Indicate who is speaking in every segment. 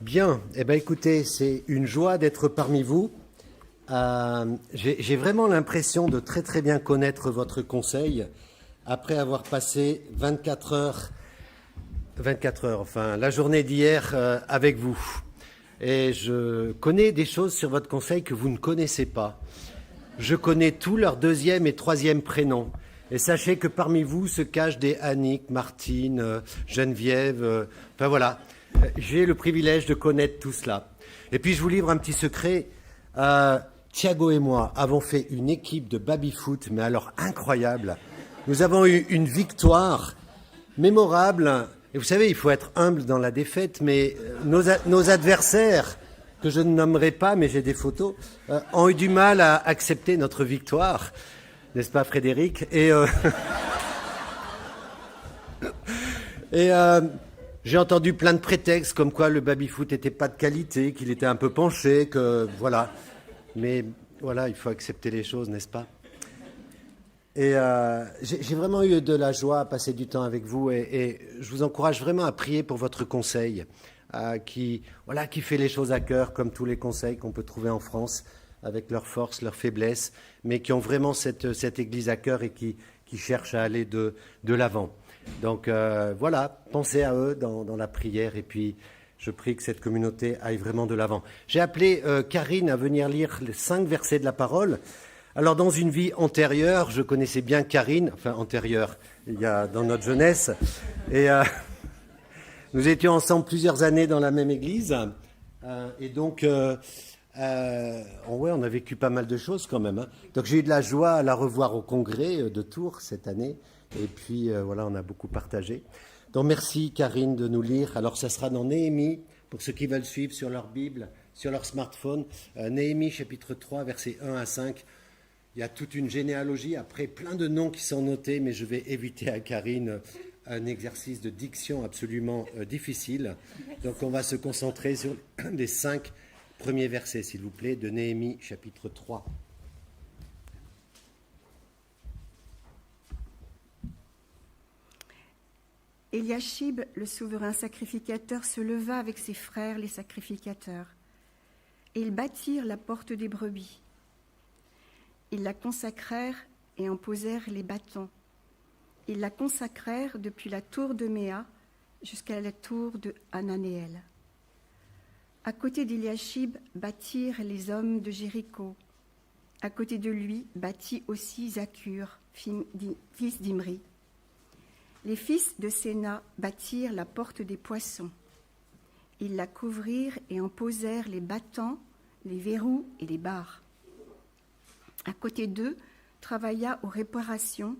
Speaker 1: Bien, eh bien écoutez, c'est une joie d'être parmi vous. J'ai vraiment l'impression de très très bien connaître votre conseil après avoir passé 24 heures, enfin la journée d'hier avec vous. Et je connais des choses sur votre conseil que vous ne connaissez pas. Je connais tous leurs deuxième et troisième prénoms. Et sachez que parmi vous se cachent des Annick, Martine, Geneviève, enfin voilà. J'ai le privilège de connaître tout cela. Et puis je vous livre un petit secret. Thiago et moi avons fait une équipe de baby-foot, mais alors incroyable. Nous avons eu une victoire mémorable. Et vous savez, il faut être humble dans la défaite, mais nos adversaires, que je ne nommerai pas, mais j'ai des photos, ont eu du mal à accepter notre victoire. N'est-ce pas, Frédéric? J'ai entendu plein de prétextes, comme quoi le baby-foot n'était pas de qualité, qu'il était un peu penché, que voilà. Mais voilà, il faut accepter les choses, n'est-ce pas? Et j'ai vraiment eu de la joie à passer du temps avec vous et je vous encourage vraiment à prier pour votre conseil, qui fait les choses à cœur, comme tous les conseils qu'on peut trouver en France, avec leurs forces, leurs faiblesses, mais qui ont vraiment cette Église à cœur et qui cherchent à aller de l'avant. Donc voilà, pensez à eux dans la prière et puis je prie que cette communauté aille vraiment de l'avant. J'ai appelé Karine à venir lire les 5 versets de la parole. Alors dans une vie antérieure, je connaissais bien Karine, enfin antérieure, il y a dans notre jeunesse, et nous étions ensemble plusieurs années dans la même église, et donc on a vécu pas mal de choses quand même. Donc j'ai eu de la joie à la revoir au congrès de Tours cette année. Et puis, voilà, on a beaucoup partagé. Donc, merci, Karine, de nous lire. Alors, ça sera dans Néhémie, pour ceux qui veulent suivre sur leur Bible, sur leur smartphone. Néhémie, chapitre 3, versets 1 à 5. Il y a toute une généalogie, après plein de noms qui sont notés, mais je vais éviter à Karine un exercice de diction absolument difficile. Donc, on va se concentrer sur les 5 premiers versets, s'il vous plaît, de Néhémie, chapitre 3.
Speaker 2: Eliashib, le souverain sacrificateur, se leva avec ses frères, les sacrificateurs, et ils bâtirent la porte des brebis. Ils la consacrèrent et en posèrent les bâtons. Ils la consacrèrent depuis la tour de Méa jusqu'à la tour de Hananéel. À côté d'Eliashib bâtirent les hommes de Jéricho. À côté de lui bâtit aussi Zakur, fils d'Imri. Les fils de Séna bâtirent la porte des poissons. Ils la couvrirent et en posèrent les battants, les verrous et les barres. À côté d'eux travailla aux réparations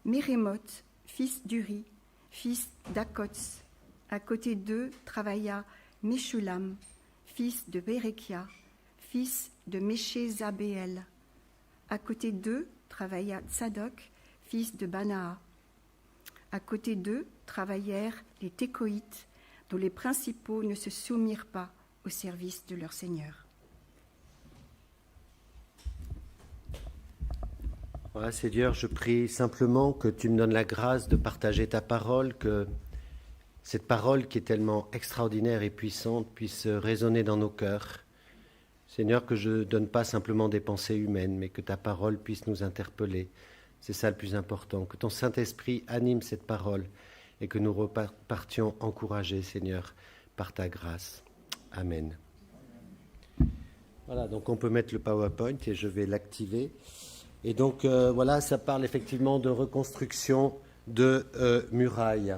Speaker 2: Mérémoth, fils d'Uri, fils d'Akots. À côté d'eux travailla Meshulam, fils de Bérekia, fils de Méché-Zabéel. À côté d'eux travailla Tsadok, fils de Banaa. À côté d'eux travaillèrent les Tékoïtes, dont les principaux ne se soumirent pas au service de leur Seigneur.
Speaker 1: Voilà, Seigneur, je prie simplement que tu me donnes la grâce de partager ta parole, que cette parole qui est tellement extraordinaire et puissante puisse résonner dans nos cœurs. Seigneur, que je ne donne pas simplement des pensées humaines, mais que ta parole puisse nous interpeller. C'est ça le plus important, que ton Saint-Esprit anime cette parole et que nous repartions encouragés, Seigneur, par ta grâce. Amen. Voilà, donc on peut mettre le PowerPoint et je vais l'activer. Et donc voilà, ça parle effectivement de reconstruction de murailles.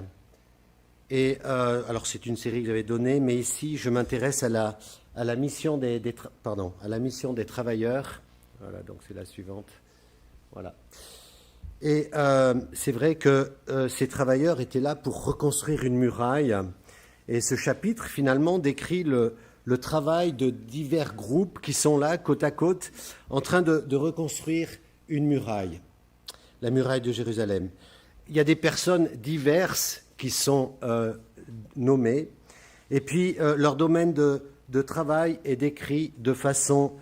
Speaker 1: Et alors c'est une série que j'avais donnée, mais ici je m'intéresse à la mission à la mission des travailleurs. Voilà, donc c'est la suivante. Voilà. Et c'est vrai que ces travailleurs étaient là pour reconstruire une muraille. Et ce chapitre, finalement, décrit le travail de divers groupes qui sont là, côte à côte, en train de reconstruire une muraille, la muraille de Jérusalem. Il y a des personnes diverses qui sont nommées, et puis leur domaine de travail est décrit de façon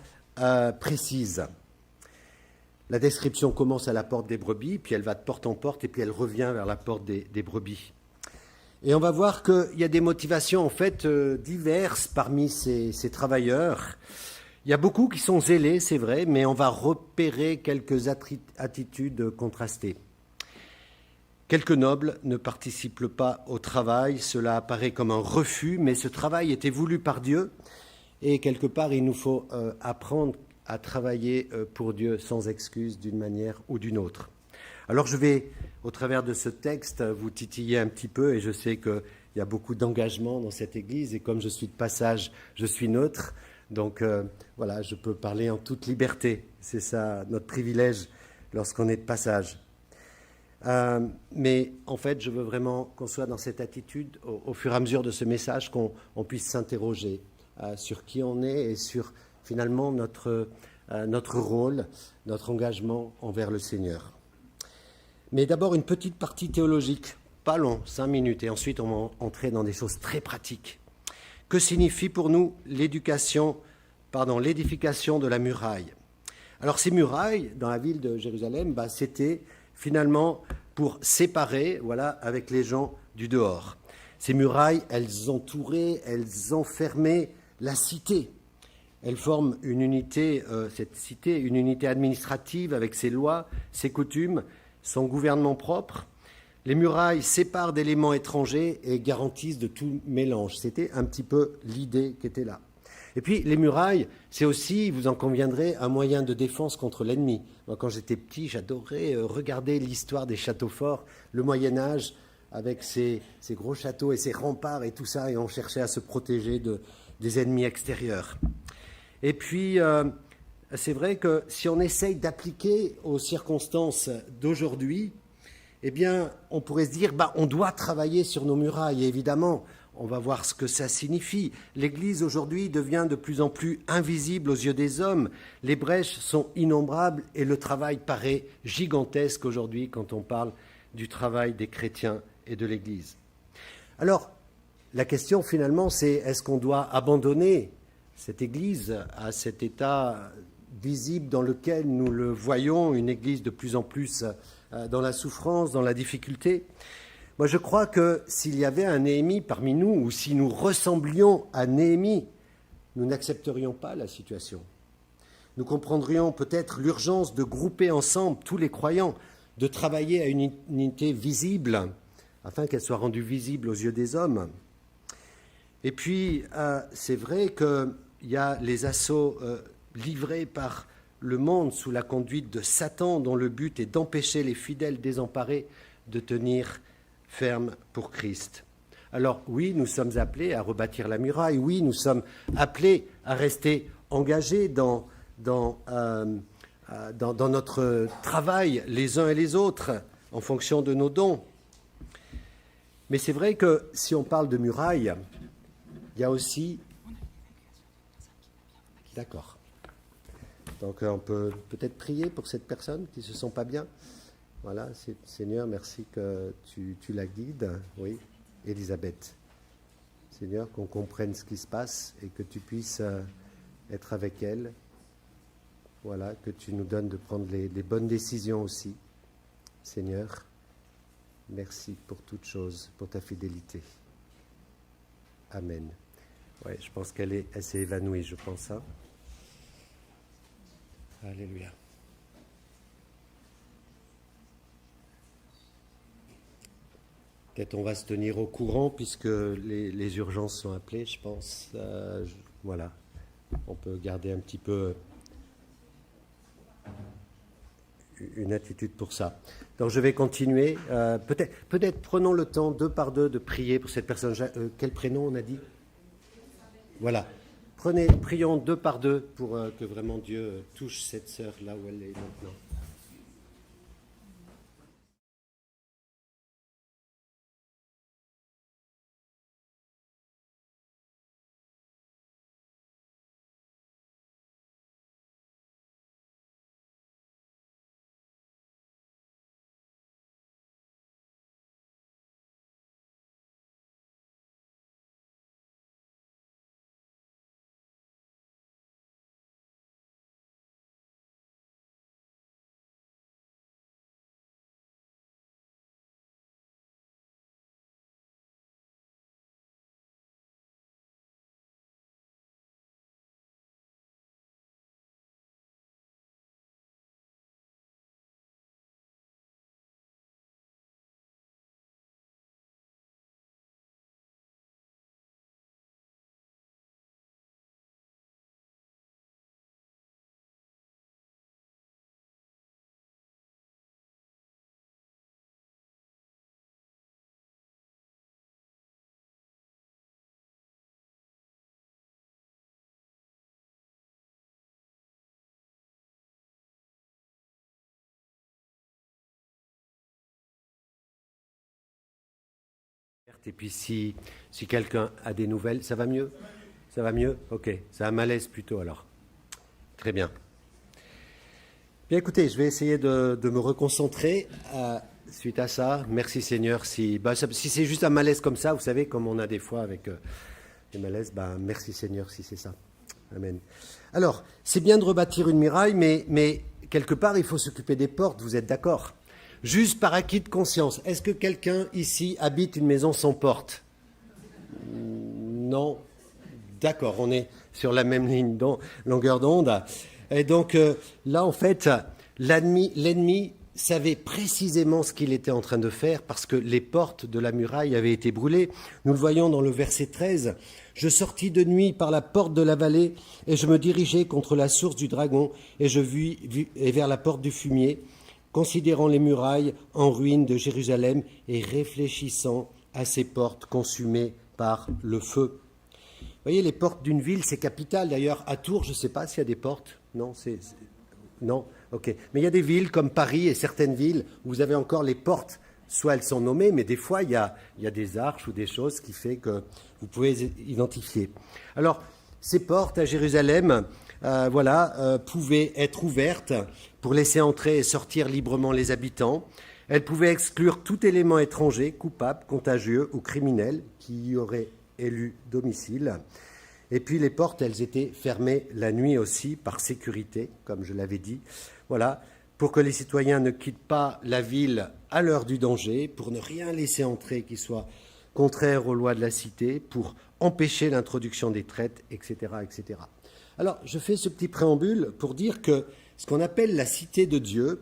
Speaker 1: précise. La description commence à la porte des brebis, puis elle va de porte en porte, et puis elle revient vers la porte des brebis. Et on va voir qu'il y a des motivations en fait diverses parmi ces travailleurs. Il y a beaucoup qui sont zélés, c'est vrai, mais on va repérer quelques attitudes contrastées. Quelques nobles ne participent pas au travail, cela apparaît comme un refus, mais ce travail était voulu par Dieu, et quelque part il nous faut apprendre à travailler pour Dieu sans excuse d'une manière ou d'une autre. Alors je vais, au travers de ce texte, vous titiller un petit peu, et je sais qu'il y a beaucoup d'engagement dans cette Église, et comme je suis de passage, je suis neutre, donc voilà, je peux parler en toute liberté. C'est ça notre privilège lorsqu'on est de passage. Mais en fait, je veux vraiment qu'on soit dans cette attitude, au fur et à mesure de ce message, qu'on puisse s'interroger sur qui on est et sur finalement notre rôle, notre engagement envers le Seigneur. Mais d'abord, une petite partie théologique, pas long, 5 minutes, et ensuite on va entrer dans des choses très pratiques. Que signifie pour nous l'édification de la muraille? Alors ces murailles, dans la ville de Jérusalem, c'était finalement pour séparer, voilà, avec les gens du dehors. Ces murailles, elles entouraient, elles enfermaient la cité. Elles forment une unité, cette cité, une unité administrative avec ses lois, ses coutumes, son gouvernement propre. Les murailles séparent d'éléments étrangers et garantissent de tout mélange. C'était un petit peu l'idée qui était là. Et puis, les murailles, c'est aussi, vous en conviendrez, un moyen de défense contre l'ennemi. Moi, quand j'étais petit, j'adorais regarder l'histoire des châteaux forts, le Moyen-Âge, avec ces gros châteaux et ces remparts et tout ça, et on cherchait à se protéger des ennemis extérieurs. Et puis, c'est vrai que si on essaye d'appliquer aux circonstances d'aujourd'hui, eh bien, on pourrait se dire, on doit travailler sur nos murailles, et évidemment, on va voir ce que ça signifie. L'Église aujourd'hui devient de plus en plus invisible aux yeux des hommes. Les brèches sont innombrables et le travail paraît gigantesque aujourd'hui quand on parle du travail des chrétiens et de l'Église. Alors, la question finalement, c'est est-ce qu'on doit abandonner cette Église à cet état visible dans lequel nous le voyons, une Église de plus en plus dans la souffrance, dans la difficulté? Moi, je crois que s'il y avait un Néhémie parmi nous, ou si nous ressemblions à Néhémie, nous n'accepterions pas la situation. Nous comprendrions peut-être l'urgence de grouper ensemble tous les croyants, de travailler à une unité visible, afin qu'elle soit rendue visible aux yeux des hommes. Et puis, c'est vrai qu'il y a les assauts livrés par le monde sous la conduite de Satan, dont le but est d'empêcher les fidèles désemparés de tenir ferme pour Christ. Alors oui, nous sommes appelés à rebâtir la muraille, oui, nous sommes appelés à rester engagés dans notre travail les uns et les autres en fonction de nos dons. Mais c'est vrai que si on parle de muraille, il y a aussi... D'accord. Donc on peut peut-être prier pour cette personne qui ne se sent pas bien. Voilà, Seigneur, merci que tu la guides. Oui, Elisabeth. Seigneur, qu'on comprenne ce qui se passe et que tu puisses être avec elle. Voilà, que tu nous donnes de prendre les bonnes décisions aussi. Seigneur, merci pour toutes choses, pour ta fidélité. Amen. Ouais, je pense qu'elle s'est évanouie, je pense. Hein. Alléluia. Peut-être on va se tenir au courant puisque les urgences sont appelées, je pense. Voilà, on peut garder un petit peu une attitude pour ça. Donc je vais continuer. Peut-être prenons le temps, 2 par 2, de prier pour cette personne. Quel prénom on a dit? Voilà. Prions 2 par 2 pour que vraiment Dieu touche cette sœur là où elle est maintenant. ouverte. Et puis si quelqu'un a des nouvelles, ça va mieux? Ça va mieux? Ok, c'est un malaise plutôt alors. Très bien. Bien écoutez, je vais essayer de me reconcentrer suite à ça. Merci Seigneur. Si c'est juste un malaise comme ça, vous savez, comme on a des fois avec des malaises, merci Seigneur si c'est ça. Amen. Alors, c'est bien de rebâtir une muraille, mais quelque part, il faut s'occuper des portes, vous êtes d'accord? Juste par acquis de conscience, est-ce que quelqu'un ici habite une maison sans porte? Non. D'accord, on est sur la même ligne, longueur d'onde. Et donc là, en fait, l'ennemi savait précisément ce qu'il était en train de faire parce que les portes de la muraille avaient été brûlées. Nous le voyons dans le verset 13. « Je sortis de nuit par la porte de la vallée et je me dirigeai contre la source du dragon et je vis vers la porte du fumier, considérant les murailles en ruine de Jérusalem et réfléchissant à ces portes consumées par le feu. » Vous voyez, les portes d'une ville, c'est capital. D'ailleurs, à Tours, je ne sais pas s'il y a des portes. Non, non, ok. Mais il y a des villes comme Paris et certaines villes où vous avez encore les portes. Soit elles sont nommées, mais des fois, il y a des arches ou des choses qui fait que vous pouvez identifier. Alors, ces portes à Jérusalem, pouvaient être ouvertes pour laisser entrer et sortir librement les habitants. Elles pouvaient exclure tout élément étranger, coupable, contagieux ou criminel qui y aurait élu domicile. Et puis les portes, elles étaient fermées la nuit aussi par sécurité, comme je l'avais dit. Voilà, pour que les citoyens ne quittent pas la ville à l'heure du danger, pour ne rien laisser entrer qui soit contraire aux lois de la cité, pour empêcher l'introduction des traites, etc., etc. Alors, je fais ce petit préambule pour dire que ce qu'on appelle la cité de Dieu,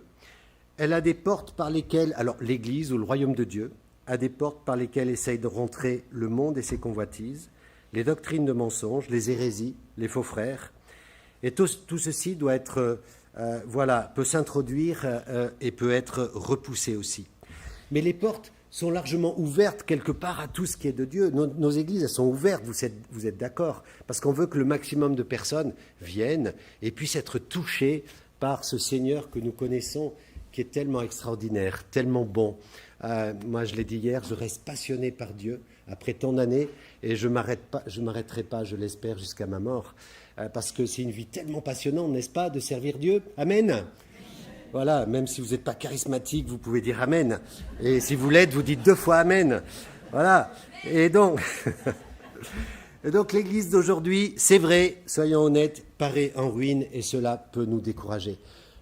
Speaker 1: elle a des portes par lesquelles, alors l'Église ou le royaume de Dieu, a des portes par lesquelles essaye de rentrer le monde et ses convoitises, les doctrines de mensonges, les hérésies, les faux frères. Et tout ceci doit être, peut s'introduire et peut être repoussé aussi. Mais les portes sont largement ouvertes quelque part à tout ce qui est de Dieu. Nos églises, elles sont ouvertes, vous êtes d'accord? Parce qu'on veut que le maximum de personnes viennent et puissent être touchées par ce Seigneur que nous connaissons, qui est tellement extraordinaire, tellement bon. Moi, je l'ai dit hier, je reste passionné par Dieu après tant d'années et je m'arrêterai pas, je l'espère, jusqu'à ma mort, parce que c'est une vie tellement passionnante, n'est-ce pas, de servir Dieu? Amen. Voilà, même si vous n'êtes pas charismatique, vous pouvez dire Amen. Et si vous l'êtes, vous dites 2 fois Amen. Voilà. Et donc l'Église d'aujourd'hui, c'est vrai, soyons honnêtes, paraît en ruine et cela peut nous décourager.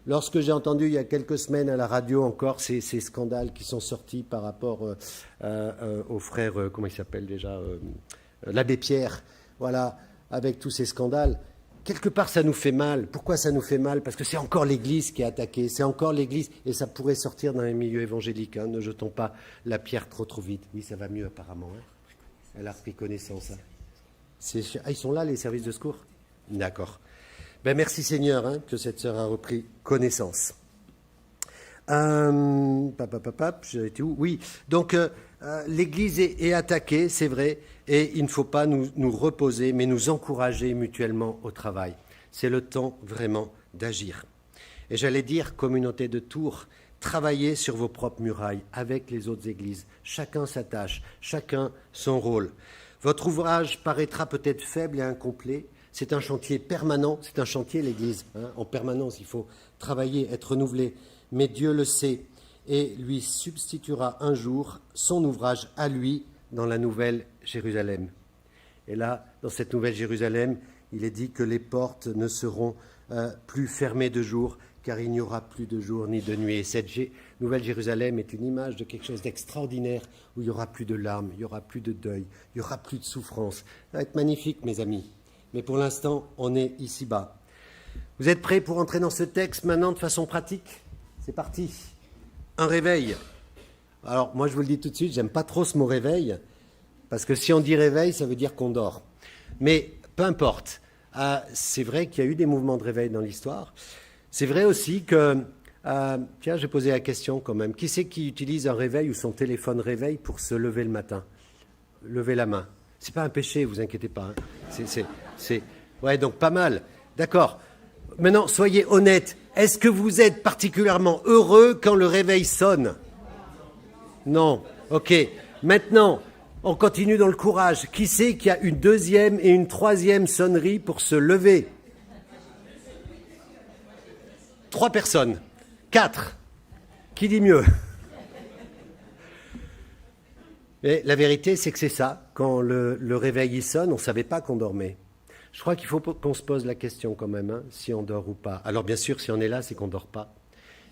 Speaker 1: Lorsque j'ai entendu il y a quelques semaines à la radio encore ces scandales qui sont sortis par rapport au frère, comment il s'appelle déjà, l'abbé Pierre, voilà, avec tous ces scandales, quelque part ça nous fait mal. Pourquoi ça nous fait mal? Parce que c'est encore l'Église qui est attaquée, c'est encore l'Église, et ça pourrait sortir dans les milieux évangéliques, hein, ne jetons pas la pierre trop vite. Oui, ça va mieux apparemment, hein. Elle a repris connaissance. Hein. Ils sont là, les services de secours? D'accord. Ben, merci Seigneur, hein, que cette sœur a repris connaissance. J'ai été où? Oui, donc l'Église est attaquée, c'est vrai, et il ne faut pas nous reposer, mais nous encourager mutuellement au travail. C'est le temps vraiment d'agir. Et j'allais dire, communauté de Tours, travaillez sur vos propres murailles avec les autres églises. Chacun sa tâche, chacun son rôle. Votre ouvrage paraîtra peut-être faible et incomplet. C'est un chantier permanent, c'est un chantier l'Église, hein, en permanence, il faut travailler, être renouvelé. Mais Dieu le sait et lui substituera un jour son ouvrage à lui dans la Nouvelle Jérusalem. Et là, dans cette Nouvelle Jérusalem, il est dit que les portes ne seront plus fermées de jour, car il n'y aura plus de jour ni de nuit. Et cette Nouvelle Jérusalem est une image de quelque chose d'extraordinaire, où il n'y aura plus de larmes, il n'y aura plus de deuil, il n'y aura plus de souffrance. Ça va être magnifique, mes amis. Mais pour l'instant, on est ici-bas. Vous êtes prêts pour entrer dans ce texte maintenant de façon pratique? C'est parti. Un réveil. Alors, moi, je vous le dis tout de suite, j'aime pas trop ce mot réveil, parce que si on dit réveil, ça veut dire qu'on dort. Mais peu importe. C'est vrai qu'il y a eu des mouvements de réveil dans l'histoire. C'est vrai aussi que... tiens, j'ai posé la question quand même. Qui c'est qui utilise un réveil ou son téléphone réveil pour se lever le matin? Levez la main. C'est pas un péché, vous inquiétez pas. Hein. Ouais, donc pas mal. D'accord. Maintenant, soyez honnêtes. Est-ce que vous êtes particulièrement heureux quand le réveil sonne? Non. Ok. Maintenant, On continue dans le courage. Qui c'est qui a une deuxième et une troisième sonnerie pour se lever? 3 personnes. 4. Qui dit mieux? Et la vérité, c'est que c'est ça. Quand le réveil y sonne, on ne savait pas qu'on dormait. Je crois qu'il faut qu'on se pose la question quand même, hein, si on dort ou pas. Alors bien sûr, si on est là, c'est qu'on ne dort pas.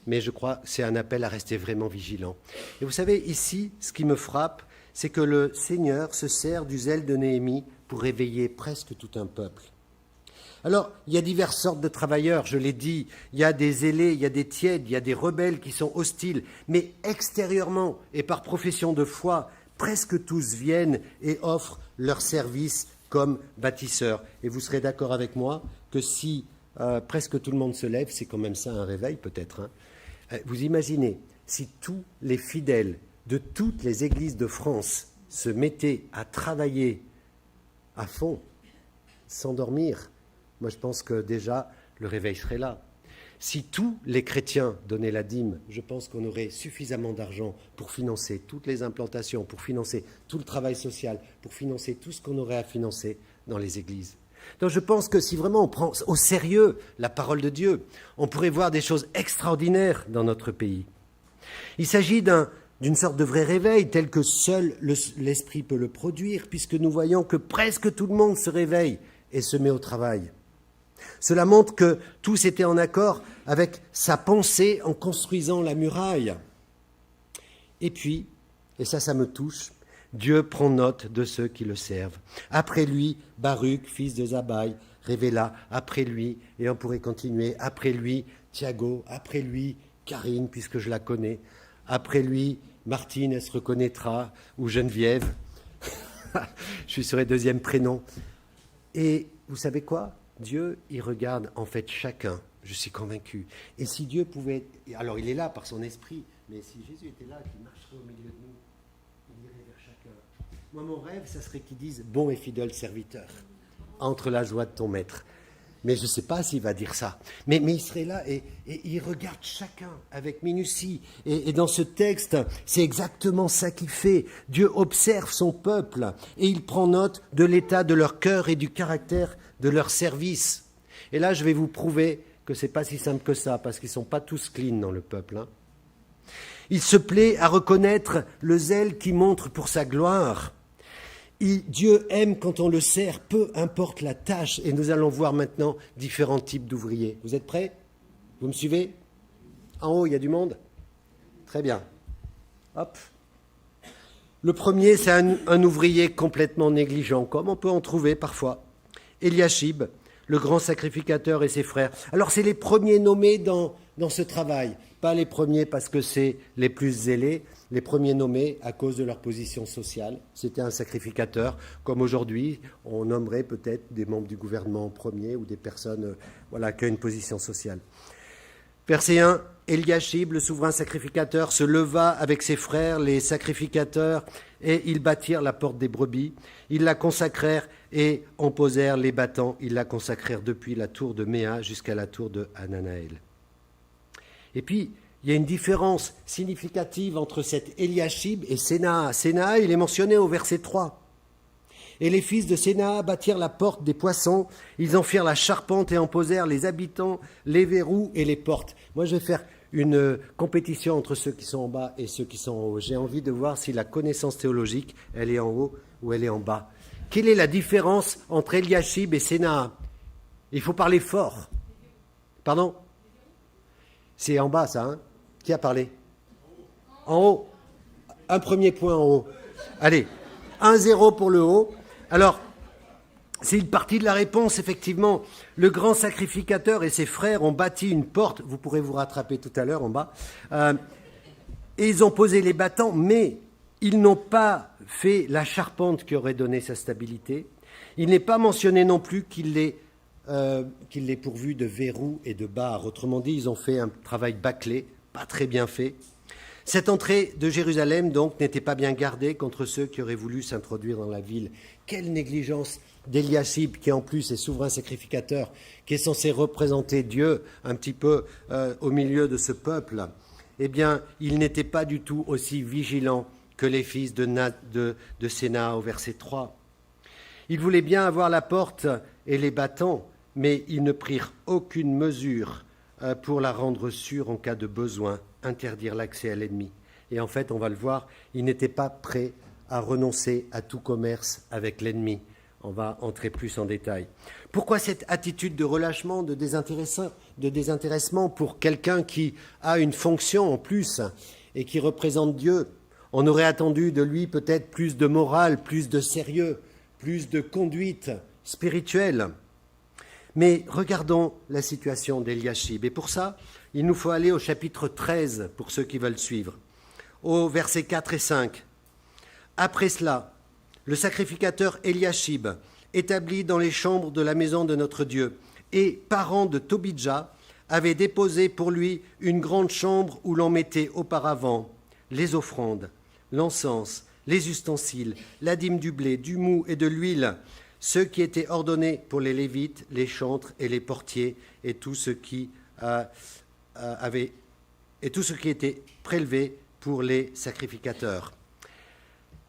Speaker 1: Mais je crois que c'est un appel à rester vraiment vigilant. Et vous savez, ici, ce qui me frappe, c'est que le Seigneur se sert du zèle de Néhémie pour réveiller presque tout un peuple. Alors, il y a diverses sortes de travailleurs, je l'ai dit. Il y a des zélés, il y a des tièdes, il y a des rebelles qui sont hostiles. Mais extérieurement et par profession de foi, presque tous viennent et offrent leur service comme bâtisseurs. Et vous serez d'accord avec moi que si presque tout le monde se lève, c'est quand même ça un réveil peut-être. Hein. Vous imaginez, si tous les fidèles de toutes les églises de France se mettaient à travailler à fond, sans dormir, moi je pense que déjà le réveil serait là. Si tous les chrétiens donnaient la dîme, je pense qu'on aurait suffisamment d'argent pour financer toutes les implantations, pour financer tout le travail social, pour financer tout ce qu'on aurait à financer dans les églises. Donc je pense que si vraiment on prend au sérieux la parole de Dieu, on pourrait voir des choses extraordinaires dans notre pays. Il s'agit d'une sorte de vrai réveil tel que seul l'Esprit peut le produire, puisque nous voyons que presque tout le monde se réveille et se met au travail. Cela montre que tous étaient en accord avec sa pensée en construisant la muraille. Et puis, et ça me touche, Dieu prend note de ceux qui le servent. Après lui, Baruch, fils de Zabbai, révéla. Après lui, et on pourrait continuer, après lui, Thiago, après lui, Karine, puisque je la connais. Après lui, Martine, elle se reconnaîtra, ou Geneviève. Je suis sur les deuxièmes prénoms. Et vous savez quoi ? Dieu, il regarde en fait chacun, je suis convaincu. Et si Dieu pouvait... Alors il est là par son esprit, mais si Jésus était là, qu'il marcherait au milieu de nous, il irait vers chacun. Moi, mon rêve, ça serait qu'il dise « Bon et fidèle serviteur, entre la joie de ton maître ». Mais je ne sais pas s'il va dire ça. Mais il serait là et il regarde chacun avec minutie. Et dans ce texte, c'est exactement ça qu'il fait. Dieu observe son peuple et il prend note de l'état de leur cœur et du caractère de leur service. Et là, je vais vous prouver que ce n'est pas si simple que ça, parce qu'ils ne sont pas tous clean dans le peuple. Hein. Il se plaît à reconnaître le zèle qui montre pour sa gloire. Dieu aime quand on le sert, peu importe la tâche. Et nous allons voir maintenant différents types d'ouvriers. Vous êtes prêts? Vous me suivez? En haut, il y a du monde? Très bien. Hop. Le premier, c'est un ouvrier complètement négligent, comme on peut en trouver parfois. Eliashib, le grand sacrificateur et ses frères. Alors, c'est les premiers nommés dans ce travail. Pas les premiers parce que c'est les plus zélés, les premiers nommés à cause de leur position sociale. C'était un sacrificateur, comme aujourd'hui, on nommerait peut-être des membres du gouvernement en premier ou des personnes qui ont une position sociale. Verset 1, Eliashib, le souverain sacrificateur, se leva avec ses frères, les sacrificateurs, et ils bâtirent la porte des brebis. Ils la consacrèrent et en posèrent les battants. Ils la consacrèrent depuis la tour de Méa jusqu'à la tour de Hananaël. Et puis, il y a une différence significative entre cet Eliashib et Sénaa. Sénaa, il est mentionné au verset 3. Et les fils de Sénaa bâtirent la porte des poissons, ils en firent la charpente et en posèrent les habitants, les verrous et les portes. Moi, je vais faire une compétition entre ceux qui sont en bas et ceux qui sont en haut. J'ai envie de voir si la connaissance théologique, elle est en haut ou elle est en bas. Quelle est la différence entre Eliashib et Sénaa? Il faut parler fort. Pardon? C'est en bas, ça, hein? Qui a parlé? En haut. Un premier point en haut. Allez, 1-0 pour le haut. Alors, c'est une partie de la réponse, effectivement. Le grand sacrificateur et ses frères ont bâti une porte. Vous pourrez vous rattraper tout à l'heure en bas. Et ils ont posé les battants, mais ils n'ont pas fait la charpente qui aurait donné sa stabilité. Il n'est pas mentionné non plus qu'il l'ait pourvu de verrous et de barres. Autrement dit, ils ont fait un travail bâclé, pas très bien fait. Cette entrée de Jérusalem, donc, n'était pas bien gardée contre ceux qui auraient voulu s'introduire dans la ville. Quelle négligence d'Eliashib, qui en plus est souverain sacrificateur, qui est censé représenter Dieu un petit peu au milieu de ce peuple. Eh bien, il n'était pas du tout aussi vigilant que les fils de Séna au verset 3. Ils voulaient bien avoir la porte et les battants, mais ils ne prirent aucune mesure pour la rendre sûre en cas de besoin, interdire l'accès à l'ennemi. Et en fait, on va le voir, ils n'étaient pas prêts à renoncer à tout commerce avec l'ennemi. On va entrer plus en détail. Pourquoi cette attitude de relâchement, de désintéressement pour quelqu'un qui a une fonction en plus et qui représente Dieu? On aurait attendu de lui peut-être plus de morale, plus de sérieux, plus de conduite spirituelle. Mais regardons la situation d'Eliashib. Et pour ça, il nous faut aller au chapitre 13 pour ceux qui veulent suivre. Au versets 4 et 5. Après cela, le sacrificateur Eliashib, établi dans les chambres de la maison de notre Dieu, et parent de Tobidja, avait déposé pour lui une grande chambre où l'on mettait auparavant les offrandes, l'encens, les ustensiles, la dîme du blé, du mou et de l'huile, ceux qui étaient ordonnés pour les Lévites, les chantres et les portiers, et tout ce qui était prélevé pour les sacrificateurs.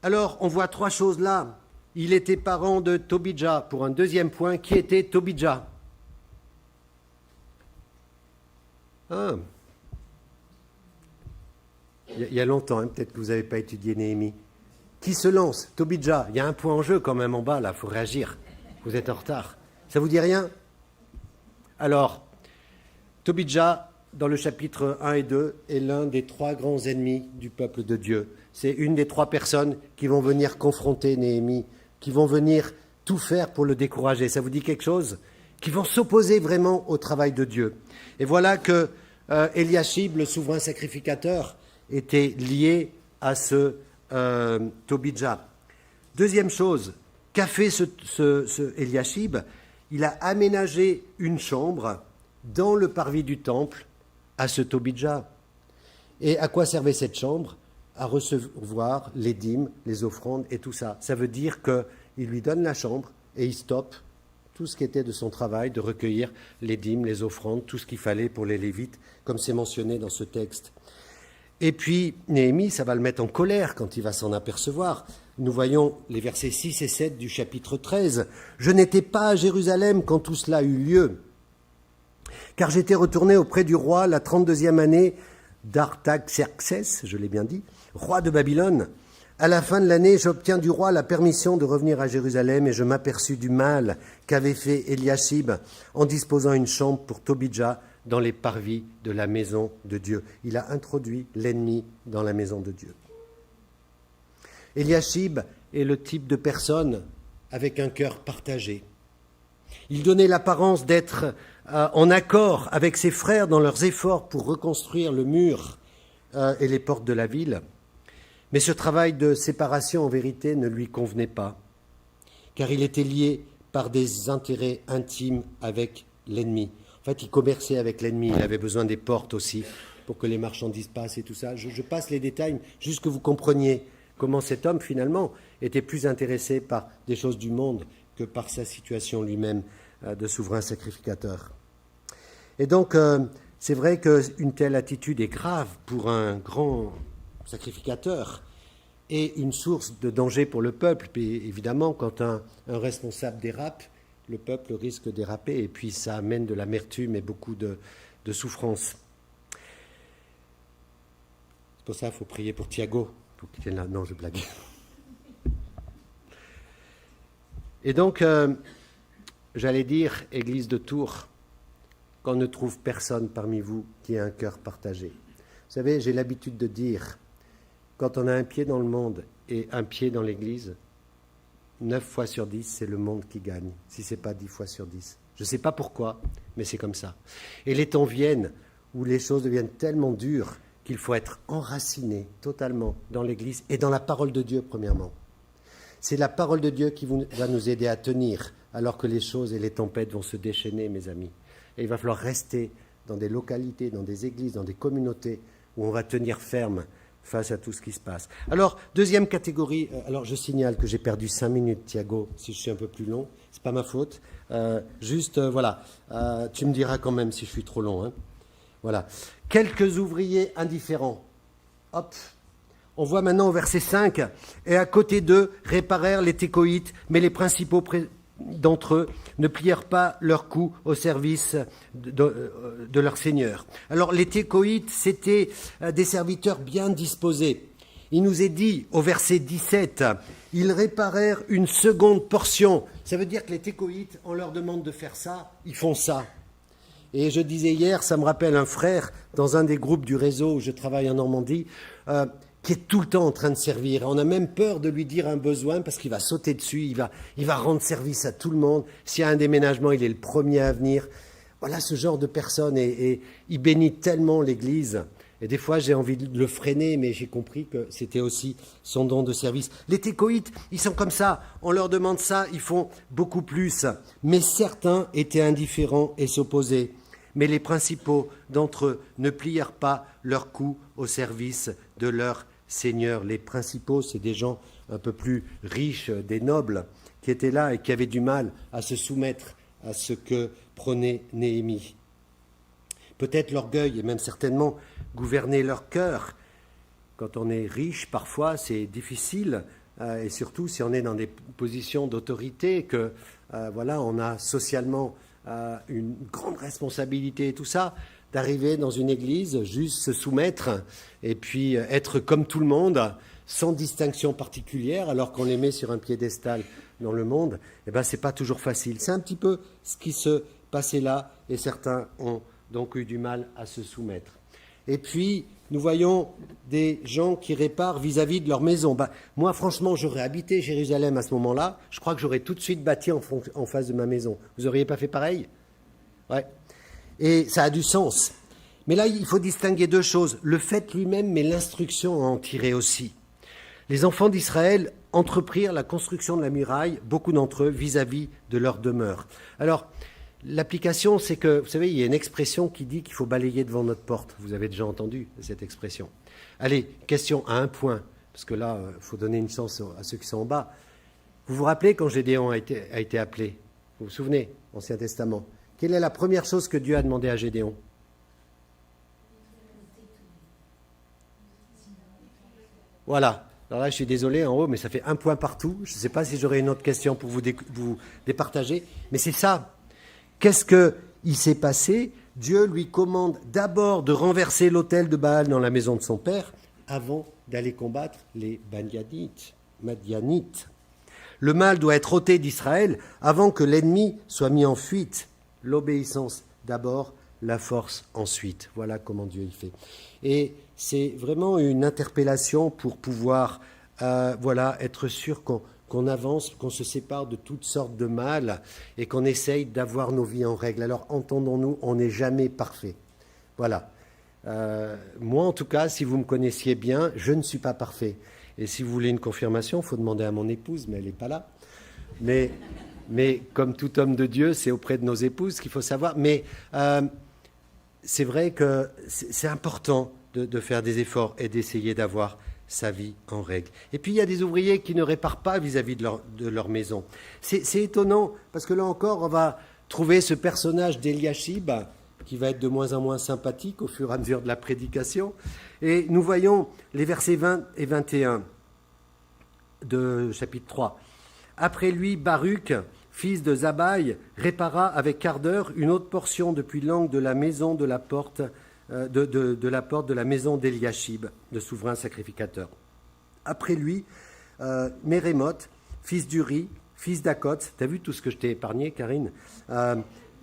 Speaker 1: Alors, on voit trois choses là. Il était parent de Tobidja. Pour un deuxième point, qui était Tobidja? Il y a longtemps, hein, peut-être que vous n'avez pas étudié Néhémie. Qui se lance? Tobidja. Il y a un point en jeu quand même en bas, là, il faut réagir. Vous êtes en retard. Ça vous dit rien? Alors, Tobidja, dans le chapitre 1 et 2, est l'un des trois grands ennemis du peuple de Dieu. C'est une des trois personnes qui vont venir confronter Néhémie, qui vont venir tout faire pour le décourager. Ça vous dit quelque chose? Qui vont s'opposer vraiment au travail de Dieu. Et voilà que Eliashib, le souverain sacrificateur, était lié à ce Tobidja. Deuxième chose, qu'a fait ce Eliashib? Il a aménagé une chambre dans le parvis du temple à ce Tobidja. Et à quoi servait cette chambre? À recevoir les dîmes, les offrandes et tout ça. Ça veut dire qu'il lui donne la chambre et il stoppe tout ce qui était de son travail, de recueillir les dîmes, les offrandes, tout ce qu'il fallait pour les Lévites, comme c'est mentionné dans ce texte. Et puis, Néhémie, ça va le mettre en colère quand il va s'en apercevoir. Nous voyons les versets 6 et 7 du chapitre 13. « Je n'étais pas à Jérusalem quand tout cela eut lieu, car j'étais retourné auprès du roi la 32e année d'Artaxerxès, je l'ai bien dit, roi de Babylone. À la fin de l'année, j'obtiens du roi la permission de revenir à Jérusalem et je m'aperçus du mal qu'avait fait Eliashib en disposant une chambre pour Tobidja dans les parvis de la maison de Dieu. » Il a introduit l'ennemi dans la maison de Dieu. Eliashib est le type de personne avec un cœur partagé. Il donnait l'apparence d'être en accord avec ses frères dans leurs efforts pour reconstruire le mur et les portes de la ville. Mais ce travail de séparation, en vérité, ne lui convenait pas, car il était lié par des intérêts intimes avec l'ennemi. En fait, il commerçait avec l'ennemi, il avait besoin des portes aussi pour que les marchandises passent et tout ça. Je passe les détails, juste que vous compreniez comment cet homme, finalement, était plus intéressé par des choses du monde que par sa situation lui-même de souverain sacrificateur. Et donc, c'est vrai qu'une telle attitude est grave pour un grand sacrificateur et une source de danger pour le peuple. Et évidemment, quand un responsable dérape, le peuple risque de déraper et puis ça amène de l'amertume et beaucoup de souffrance. C'est pour ça qu'il faut prier pour Thiago, pour qu'il vienne là. Non, je blague. Et donc, j'allais dire, Église de Tours, qu'on ne trouve personne parmi vous qui ait un cœur partagé. Vous savez, j'ai l'habitude de dire, quand on a un pied dans le monde et un pied dans l'Église, 9 fois sur 10, c'est le monde qui gagne, si ce n'est pas 10 fois sur 10. Je ne sais pas pourquoi, mais c'est comme ça. Et les temps viennent où les choses deviennent tellement dures qu'il faut être enraciné totalement dans l'Église et dans la parole de Dieu, premièrement. C'est la parole de Dieu qui va nous aider à tenir, alors que les choses et les tempêtes vont se déchaîner, mes amis. Et il va falloir rester dans des localités, dans des églises, dans des communautés où on va tenir ferme face à tout ce qui se passe. Alors, deuxième catégorie, alors je signale que j'ai perdu 5 minutes, Thiago, si je suis un peu plus long, c'est pas ma faute. Voilà, tu me diras quand même si je suis trop long. Hein. Voilà. Quelques ouvriers indifférents. Hop, on voit maintenant au verset 5, « Et à côté d'eux réparèrent les Técoïtes, mais les principaux d'entre eux ne plièrent pas leur cou au service de leur Seigneur. » Alors les Técoïtes, c'était des serviteurs bien disposés. Il nous est dit au verset 17, « Ils réparèrent une seconde portion. » Ça veut dire que les Técoïtes, on leur demande de faire ça, ils font ça. Et je disais hier, ça me rappelle un frère dans un des groupes du réseau où je travaille en Normandie, qui est tout le temps en train de servir. On a même peur de lui dire un besoin parce qu'il va sauter dessus, il va rendre service à tout le monde. S'il y a un déménagement, il est le premier à venir. Voilà ce genre de personne et il bénit tellement l'Église. Et des fois, j'ai envie de le freiner, mais j'ai compris que c'était aussi son don de service. Les Técoïtes, ils sont comme ça. On leur demande ça, ils font beaucoup plus. Mais certains étaient indifférents et s'opposaient. Mais les principaux d'entre eux ne plièrent pas leur cou au service de leur Seigneur. Les principaux, c'est des gens un peu plus riches, des nobles, qui étaient là et qui avaient du mal à se soumettre à ce que prônait Néhémie. Peut-être l'orgueil et même certainement gouverner leur cœur. Quand on est riche, parfois, c'est difficile, et surtout si on est dans des positions d'autorité, que voilà, on a socialement une grande responsabilité et tout ça, d'arriver dans une église, juste se soumettre et puis être comme tout le monde, sans distinction particulière, alors qu'on les met sur un piédestal dans le monde, eh ben, c'est pas toujours facile. C'est un petit peu ce qui se passait là, et certains ont donc eu du mal à se soumettre. Et puis, nous voyons des gens qui réparent vis-à-vis de leur maison. Moi, franchement, j'aurais habité Jérusalem à ce moment-là. Je crois que j'aurais tout de suite bâti en face de ma maison. Vous n'auriez pas fait pareil ? Ouais. Et ça a du sens. Mais là, il faut distinguer deux choses. Le fait lui-même, mais l'instruction à en tirer aussi. Les enfants d'Israël entreprirent la construction de la muraille, beaucoup d'entre eux, vis-à-vis de leur demeure. Alors, l'application, c'est que, vous savez, il y a une expression qui dit qu'il faut balayer devant notre porte. Vous avez déjà entendu cette expression. Allez, question à un point, parce que là, il faut donner une chance à ceux qui sont en bas. Vous vous rappelez quand Gédéon a été appelé ? Vous vous souvenez, Ancien Testament ? Quelle est la première chose que Dieu a demandé à Gédéon ? Voilà. Alors là, je suis désolé en haut, mais ça fait un point partout. Je ne sais pas si j'aurai une autre question pour vous départager, mais c'est ça. Qu'est-ce qu'il s'est passé ? Dieu lui commande d'abord de renverser l'autel de Baal dans la maison de son père avant d'aller combattre les Madianites. Le mal doit être ôté d'Israël avant que l'ennemi soit mis en fuite. L'obéissance d'abord, la force ensuite. Voilà comment Dieu y fait. Et c'est vraiment une interpellation pour pouvoir être sûr qu'on avance, qu'on se sépare de toutes sortes de mal et qu'on essaye d'avoir nos vies en règle. Alors, entendons-nous, on n'est jamais parfait. Voilà. Moi, en tout cas, si vous me connaissiez bien, je ne suis pas parfait. Et si vous voulez une confirmation, il faut demander à mon épouse, mais elle n'est pas là. Mais comme tout homme de Dieu, c'est auprès de nos épouses qu'il faut savoir. Mais c'est vrai que c'est important de faire des efforts et d'essayer d'avoir sa vie en règle. Et puis, il y a des ouvriers qui ne réparent pas vis-à-vis de leur maison. C'est étonnant, parce que là encore, on va trouver ce personnage d'Eliashib, qui va être de moins en moins sympathique au fur et à mesure de la prédication. Et nous voyons les versets 20 et 21 de chapitre 3. Après lui, Baruch, fils de Zabaï, répara avec ardeur une autre portion depuis l'angle de la maison de la porte de la porte de la maison d'Eliashib, le souverain sacrificateur. Après lui, Mérémoth, fils d'Uri, fils d'Akot, t'as vu tout ce que je t'ai épargné, Karine,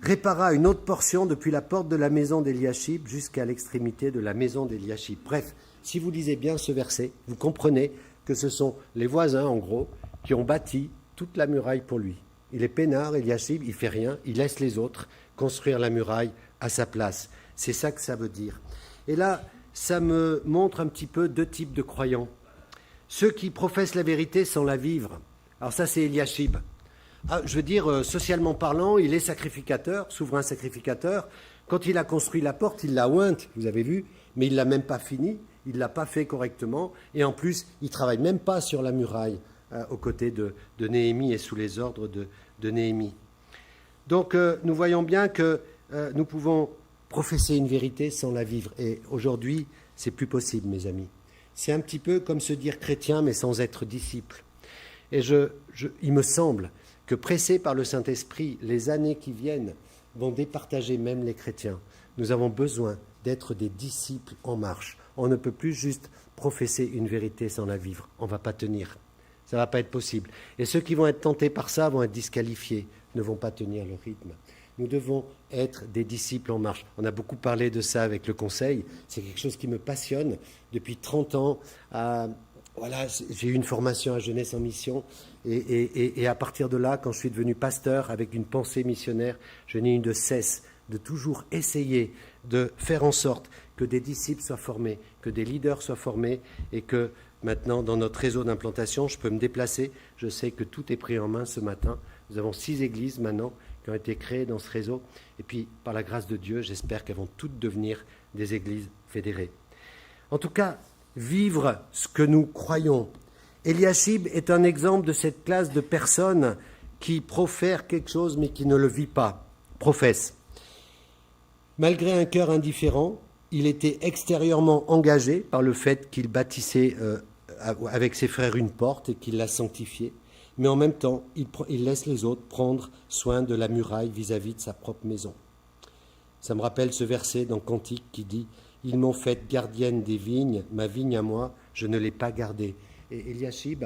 Speaker 1: répara une autre portion depuis la porte de la maison d'Eliashib jusqu'à l'extrémité de la maison d'Eliashib. Bref, si vous lisez bien ce verset, vous comprenez que ce sont les voisins, en gros, qui ont bâti toute la muraille pour lui. Il est peinard, Eliashib, il ne fait rien, il laisse les autres construire la muraille à sa place. C'est ça que ça veut dire. Et là, ça me montre un petit peu deux types de croyants. Ceux qui professent la vérité sans la vivre. Alors ça, c'est Eliashib. Je veux dire, socialement parlant, il est sacrificateur, souverain sacrificateur. Quand il a construit la porte, il l'a ointe, vous avez vu, mais il ne l'a même pas fini, il ne l'a pas fait correctement. Et en plus, il ne travaille même pas sur la muraille aux côtés de Néhémie et sous les ordres de Néhémie. Donc, nous voyons bien que nous pouvons professer une vérité sans la vivre. Et aujourd'hui, c'est plus possible, mes amis. c'est un petit peu comme se dire chrétien, mais sans être disciple. Et il me semble que pressés par le Saint-Esprit, les années qui viennent vont départager même les chrétiens. Nous avons besoin d'être des disciples en marche. On ne peut plus juste professer une vérité sans la vivre. On ne va pas tenir. Ça ne va pas être possible. Et ceux qui vont être tentés par ça vont être disqualifiés, ne vont pas tenir le rythme. Nous devons être des disciples en marche. On a beaucoup parlé de ça avec le Conseil. C'est quelque chose qui me passionne. Depuis 30 ans, j'ai eu une formation à Jeunesse en Mission. Et à partir de là, quand je suis devenu pasteur avec une pensée missionnaire, je n'ai eu de cesse de toujours essayer de faire en sorte que des disciples soient formés, que des leaders soient formés et que maintenant, dans notre réseau d'implantation, je peux me déplacer. Je sais que tout est pris en main ce matin. Nous avons 6 églises maintenant qui ont été créées dans ce réseau. Et puis, par la grâce de Dieu, j'espère qu'elles vont toutes devenir des églises fédérées. En tout cas, vivre ce que nous croyons. Eliashib est un exemple de cette classe de personnes qui profèrent quelque chose mais qui ne le vit pas, professent. Malgré un cœur indifférent, il était extérieurement engagé par le fait qu'il bâtissait avec ses frères une porte et qu'il la sanctifiait. Mais en même temps, il laisse les autres prendre soin de la muraille vis-à-vis de sa propre maison. Ça me rappelle ce verset dans Cantique qui dit « Ils m'ont fait gardienne des vignes, ma vigne à moi, je ne l'ai pas gardée. » Et Eliashib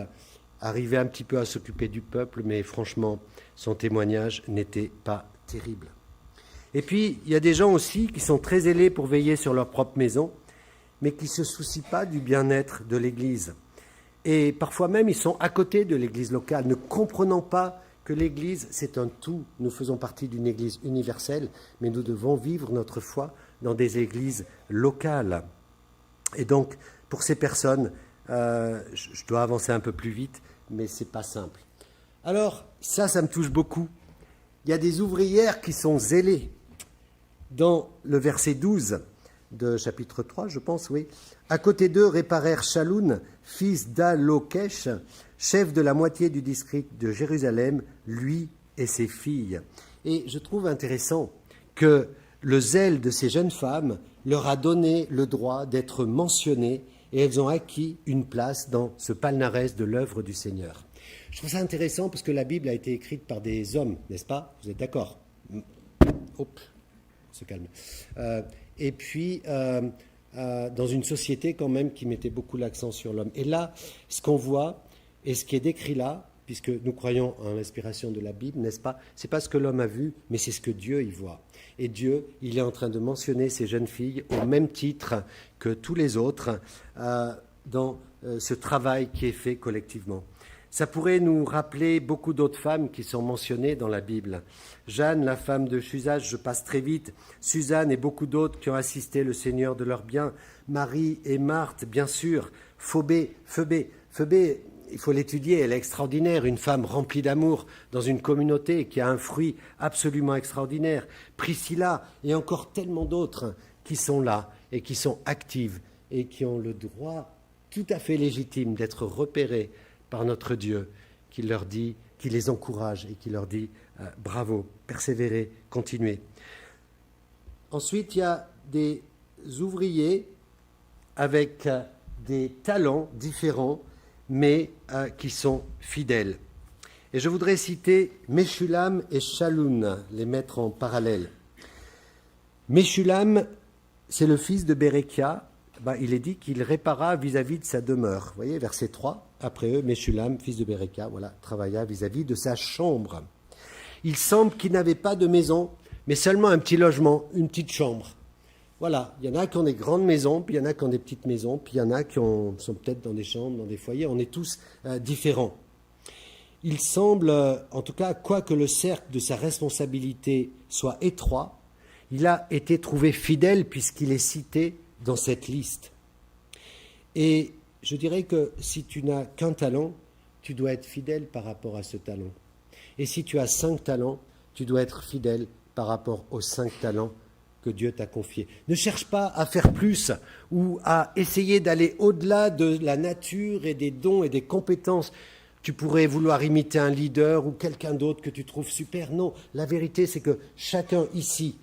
Speaker 1: arrivait un petit peu à s'occuper du peuple, mais franchement, son témoignage n'était pas terrible. Et puis, il y a des gens aussi qui sont très zélés pour veiller sur leur propre maison, mais qui ne se soucient pas du bien-être de l'Église. Et parfois même, ils sont à côté de l'Église locale, ne comprenant pas que l'Église, c'est un tout. Nous faisons partie d'une Église universelle, mais nous devons vivre notre foi dans des églises locales. Et donc, pour ces personnes, je dois avancer un peu plus vite, mais ce n'est pas simple. Alors, ça me touche beaucoup. Il y a des ouvrières qui sont zélées. Dans le verset 12 de chapitre 3, je pense, oui. À côté d'eux réparèrent Shaloun, fils d'Alokesh, chef de la moitié du district de Jérusalem, lui et ses filles. Et je trouve intéressant que le zèle de ces jeunes femmes leur a donné le droit d'être mentionnées et elles ont acquis une place dans ce palmarès de l'œuvre du Seigneur. Je trouve ça intéressant parce que la Bible a été écrite par des hommes, n'est-ce pas? Vous êtes d'accord? Hop, on se calme. Et puis, dans une société quand même qui mettait beaucoup l'accent sur l'homme. Et là, ce qu'on voit et ce qui est décrit là, puisque nous croyons en l'inspiration de la Bible, n'est-ce pas? C'est pas ce que l'homme a vu, mais c'est ce que Dieu y voit. Et Dieu, il est en train de mentionner ces jeunes filles au même titre que tous les autres dans ce travail qui est fait collectivement. Ça pourrait nous rappeler beaucoup d'autres femmes qui sont mentionnées dans la Bible. Jeanne, la femme de Chusas, je passe très vite. Suzanne et beaucoup d'autres qui ont assisté le Seigneur de leurs biens. Marie et Marthe, bien sûr. Phobé, il faut l'étudier, elle est extraordinaire. Une femme remplie d'amour dans une communauté qui a un fruit absolument extraordinaire. Priscilla et encore tellement d'autres qui sont là et qui sont actives et qui ont le droit tout à fait légitime d'être repérées par notre Dieu, qui leur dit, qui les encourage et qui leur dit bravo, persévérez, continuez. Ensuite, il y a des ouvriers avec des talents différents, mais qui sont fidèles. Et je voudrais citer Meshulam et Shaloun, les mettre en parallèle. Meshulam, c'est le fils de Bérékia. Il est dit qu'il répara vis-à-vis de sa demeure. Vous voyez, verset 3. Après eux, Meshulam, fils de Bérékia, travailla vis-à-vis de sa chambre. Il semble qu'il n'avait pas de maison, mais seulement un petit logement, une petite chambre. Voilà, il y en a qui ont des grandes maisons, puis il y en a qui ont des petites maisons, puis il y en a qui sont peut-être dans des chambres, dans des foyers. On est tous différents. Il semble, en tout cas, quoique le cercle de sa responsabilité soit étroit, il a été trouvé fidèle puisqu'il est cité dans cette liste. Et je dirais que si tu n'as qu'un talent, tu dois être fidèle par rapport à ce talent. Et si tu as 5 talents, tu dois être fidèle par rapport aux 5 talents que Dieu t'a confiés. Ne cherche pas à faire plus ou à essayer d'aller au-delà de la nature et des dons et des compétences. Tu pourrais vouloir imiter un leader ou quelqu'un d'autre que tu trouves super. Non, la vérité c'est que chacun ici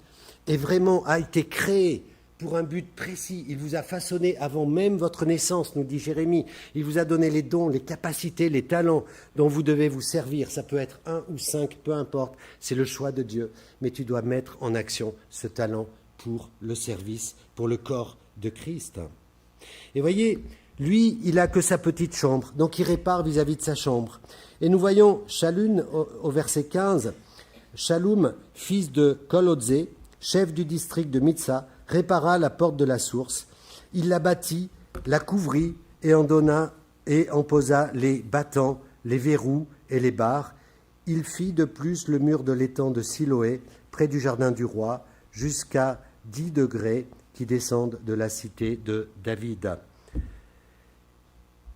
Speaker 1: a été créé pour un but précis. Il vous a façonné avant même votre naissance, nous dit Jérémie. Il vous a donné les dons, les capacités, les talents dont vous devez vous servir. Ça peut être 1 ou 5, peu importe, c'est le choix de Dieu. Mais tu dois mettre en action ce talent pour le service, pour le corps de Christ. Et voyez, lui, il n'a que sa petite chambre, donc il répare vis-à-vis de sa chambre. Et nous voyons Shallum au verset 15, Shallum, fils de Kolodze, chef du district de Mitsa, répara la porte de la source. Il la bâtit, la couvrit et en posa les battants, les verrous et les barres. Il fit de plus le mur de l'étang de Siloé, près du jardin du roi, jusqu'à 10 degrés qui descendent de la cité de David.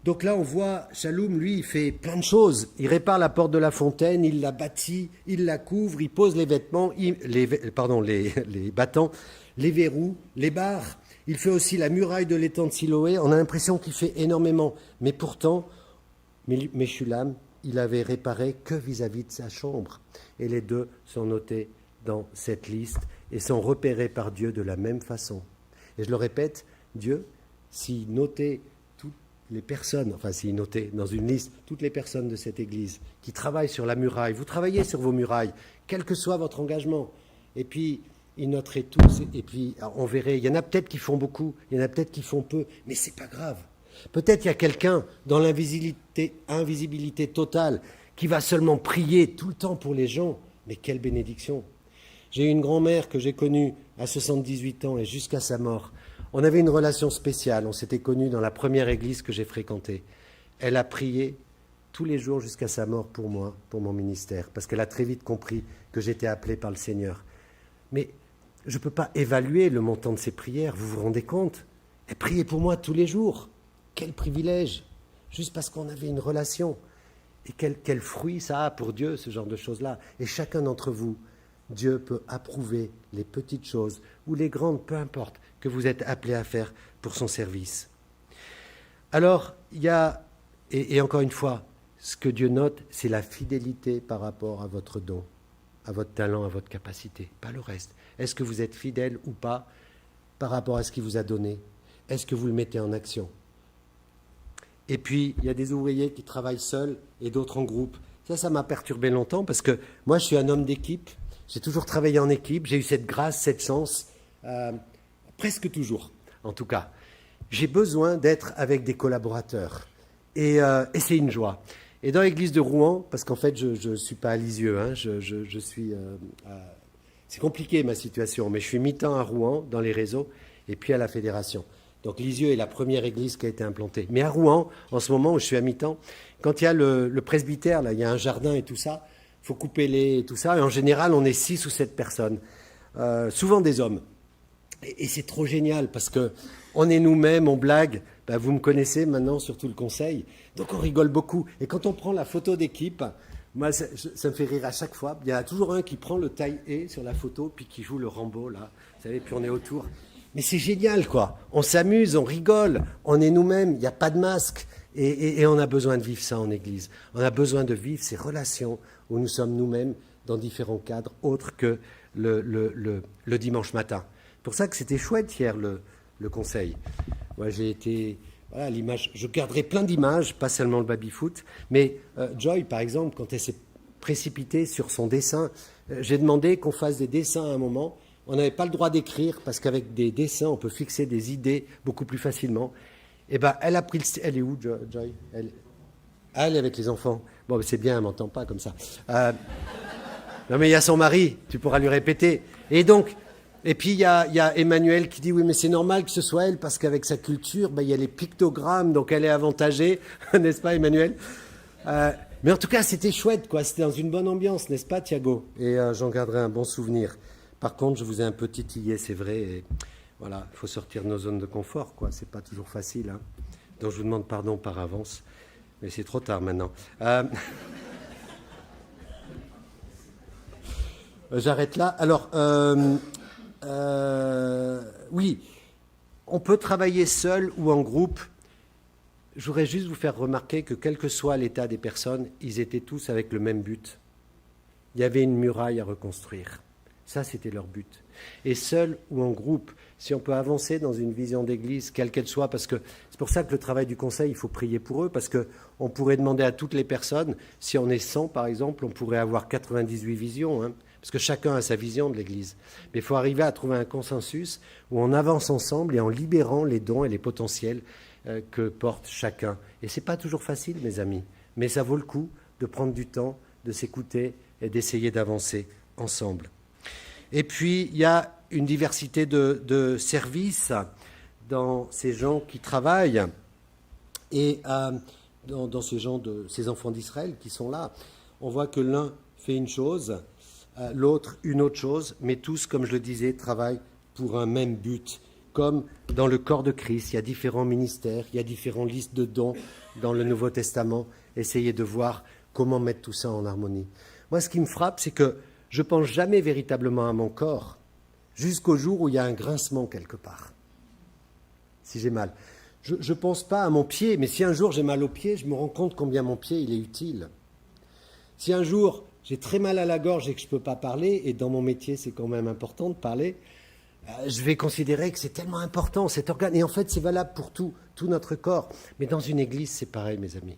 Speaker 1: Donc là, on voit, Shallum, lui, il fait plein de choses. Il répare la porte de la fontaine, il la bâtit, il la couvre, il pose les vêtements, les battants, les verrous, les barres. Il fait aussi la muraille de l'étang de Siloé. On a l'impression qu'il fait énormément. Mais pourtant, Meshulam, il avait réparé que vis-à-vis de sa chambre. Et les deux sont notés dans cette liste et sont repérés par Dieu de la même façon. Et je le répète, Dieu, s'il notait les personnes, enfin s'il notait dans une liste toutes les personnes de cette église qui travaillent sur la muraille, vous travaillez sur vos murailles, quel que soit votre engagement, et puis il noterait tous, et puis on verrait, il y en a peut-être qui font beaucoup, il y en a peut-être qui font peu, mais c'est pas grave. Peut-être il y a quelqu'un dans l'invisibilité totale qui va seulement prier tout le temps pour les gens, mais quelle bénédiction. J'ai eu une grand-mère que j'ai connue à 78 ans et jusqu'à sa mort. On avait une relation spéciale, on s'était connus dans la première église que j'ai fréquentée. Elle a prié tous les jours jusqu'à sa mort pour moi, pour mon ministère, parce qu'elle a très vite compris que j'étais appelé par le Seigneur. Mais je ne peux pas évaluer le montant de ses prières, vous vous rendez compte? Elle priait pour moi tous les jours. Quel privilège, juste parce qu'on avait une relation. Et quel fruit ça a pour Dieu, ce genre de choses-là. Et chacun d'entre vous, Dieu peut approuver les petites choses ou les grandes, peu importe, que vous êtes appelés à faire pour son service. Alors, il y a, et encore une fois, ce que Dieu note, c'est la fidélité par rapport à votre don, à votre talent, à votre capacité, pas le reste. Est-ce que vous êtes fidèle ou pas par rapport à ce qu'il vous a donné? Est-ce que vous le mettez en action? Et puis, il y a des ouvriers qui travaillent seuls et d'autres en groupe. Ça m'a perturbé longtemps parce que moi, je suis un homme d'équipe. J'ai toujours travaillé en équipe. J'ai eu cette grâce, cette chance, presque toujours, en tout cas. J'ai besoin d'être avec des collaborateurs. Et c'est une joie. Et dans l'église de Rouen, parce qu'en fait, je ne suis pas à Lisieux, hein, je suis... c'est compliqué ma situation, mais je suis mi-temps à Rouen, dans les réseaux, et puis à la fédération. Donc Lisieux est la première église qui a été implantée. Mais à Rouen, en ce moment où je suis à mi-temps, quand il y a le presbytère, là, il y a un jardin et tout ça, il faut couper et tout ça. Et en général, on est 6 ou 7 personnes, souvent des hommes. Et c'est trop génial parce qu'on est nous-mêmes, on blague. Ben, vous me connaissez maintenant, surtout le conseil. Donc on rigole beaucoup. Et quand on prend la photo d'équipe, moi, ça me fait rire à chaque fois. Il y a toujours un qui prend le taille-et sur la photo, puis qui joue le Rambo, là. Vous savez, puis on est autour. Mais c'est génial, quoi. On s'amuse, on rigole, on est nous-mêmes, il n'y a pas de masque. Et on a besoin de vivre ça en Église. On a besoin de vivre ces relations où nous sommes nous-mêmes dans différents cadres, autres que le dimanche matin. C'est pour ça que c'était chouette hier, le conseil. Moi, j'ai été... Voilà, l'image. Je garderai plein d'images, pas seulement le baby-foot. Mais Joy, par exemple, quand elle s'est précipitée sur son dessin, j'ai demandé qu'on fasse des dessins à un moment. On n'avait pas le droit d'écrire parce qu'avec des dessins, on peut fixer des idées beaucoup plus facilement. Et ben, elle a pris le... Elle est où, Joy? Elle est avec les enfants. Bon, c'est bien, elle m'entend pas comme ça. Non, mais il y a son mari, tu pourras lui répéter. Et donc, et puis il y a Emmanuel qui dit oui, mais c'est normal que ce soit elle parce qu'avec sa culture, ben, il y a les pictogrammes, donc elle est avantagée, n'est-ce pas, Emmanuel? Mais en tout cas, c'était chouette, quoi. C'était dans une bonne ambiance, n'est-ce pas, Thiago? Et j'en garderai un bon souvenir. Par contre, je vous ai un peu titillé, c'est vrai. Et voilà, il faut sortir de nos zones de confort, quoi. C'est pas toujours facile, hein. Donc je vous demande pardon par avance, mais c'est trop tard maintenant. J'arrête là. Alors, oui, on peut travailler seul ou en groupe. Je voudrais juste vous faire remarquer que quel que soit l'état des personnes, ils étaient tous avec le même but. Il y avait une muraille à reconstruire. Ça, c'était leur but. Et seul ou en groupe, si on peut avancer dans une vision d'Église, quelle qu'elle soit, parce que c'est pour ça que le travail du conseil, il faut prier pour eux, parce qu'on pourrait demander à toutes les personnes, si on est 100 par exemple, on pourrait avoir 98 visions, hein, parce que chacun a sa vision de l'Église. Mais il faut arriver à trouver un consensus où on avance ensemble et en libérant les dons et les potentiels que porte chacun. Et ce n'est pas toujours facile, mes amis, mais ça vaut le coup de prendre du temps, de s'écouter et d'essayer d'avancer ensemble. Et puis, il y a une diversité de services dans ces gens qui travaillent et dans ces enfants d'Israël qui sont là. On voit que l'un fait une chose, l'autre une autre chose, mais tous, comme je le disais, travaillent pour un même but. Comme dans le corps de Christ, il y a différents ministères, il y a différentes listes de dons dans le Nouveau Testament. Essayez de voir comment mettre tout ça en harmonie. Moi, ce qui me frappe, c'est que je ne pense jamais véritablement à mon corps jusqu'au jour où il y a un grincement quelque part, si j'ai mal. Je ne pense pas à mon pied, mais si un jour j'ai mal au pied, je me rends compte combien mon pied il est utile. Si un jour j'ai très mal à la gorge et que je ne peux pas parler, et dans mon métier c'est quand même important de parler, je vais considérer que c'est tellement important cet organe. Et en fait c'est valable pour tout notre corps. Mais dans une église c'est pareil, mes amis.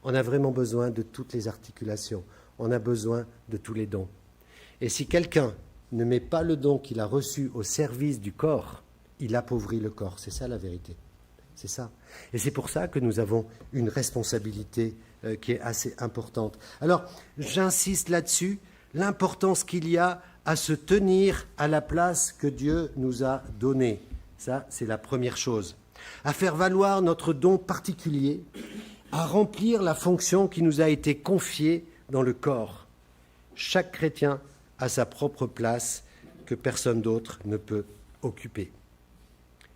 Speaker 1: On a vraiment besoin de toutes les articulations. On a besoin de tous les dons. Et si quelqu'un ne met pas le don qu'il a reçu au service du corps, il appauvrit le corps. C'est ça la vérité. C'est ça. Et c'est pour ça que nous avons une responsabilité qui est assez importante. Alors, j'insiste là-dessus, l'importance qu'il y a à se tenir à la place que Dieu nous a donnée. Ça, c'est la première chose. À faire valoir notre don particulier, à remplir la fonction qui nous a été confiée dans le corps. Chaque chrétien a sa propre place que personne d'autre ne peut occuper.